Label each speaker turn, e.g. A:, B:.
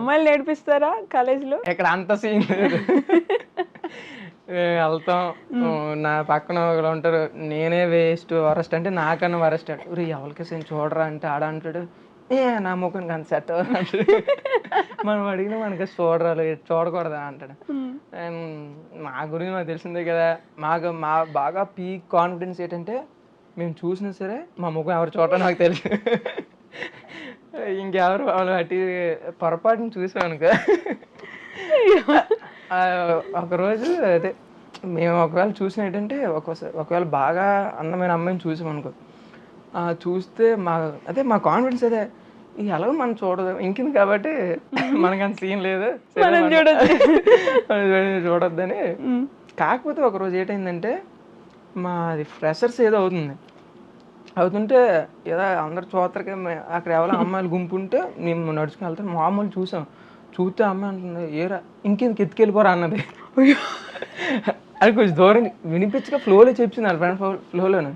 A: అమ్మాయిలు నేర్పిస్తారా కాలేజీలో?
B: ఇక్కడ అంత సీన్ లేదు. వెళ్తాం, నా పక్కన ఒకరు ఉంటారు, నేనే వేస్ట్ వరస్ట్ అంటే నాకన్నా వరస్ట్ అంటాడు. ఎవరికి సీన్ చూడరా అంటే ఆడ అంటాడు, నా ముఖానికి అంత సెట్ అవ్వదు అంటాడు. మనం అడిగినా మనకి చూడరాలు, చూడకూడదా అంటాడు. మా గురించి మాకు తెలిసిందే కదా. మా బాగా పీక్ కాన్ఫిడెన్స్ ఏంటంటే మేము చూసినా సరే మా ముఖం ఎవరు చూడటం నాకు తెలుసు. ఇంకెవరు వాళ్ళు అటు పొరపాటుని చూసాం అనుకో, ఒకరోజు అదే మేము ఒకవేళ చూసిన ఏంటంటే ఒకవేళ బాగా అందమైన అమ్మాయిని చూసామనుకో, చూస్తే మా కాన్ఫిడెన్స్ అదే, ఎలాగో మనం చూడదు ఇంకింది కాబట్టి మనకు అంత సీన్ లేదు, చూడొద్దని. కాకపోతే ఒకరోజు ఏంటైందంటే మాది ఫ్రెషర్స్ ఏదో అవుతుంటే ఏదో అందరు చూతరకి అక్కడ ఎవరో అమ్మాయిలు గుంపు ఉంటే మేము నడుచుకుని వెళ్తాం. మామూలు చూస్తే అమ్మాయి అంటుంది, ఏరా ఇంకెందుకు ఎత్తుకెళ్ళిపోరా అన్నది. అది కొంచెం దూరం వినిపించగా ఫ్లోలో చెప్పింది, వాళ్ళ ఫ్రెండ్ ఫ్లోలోనే.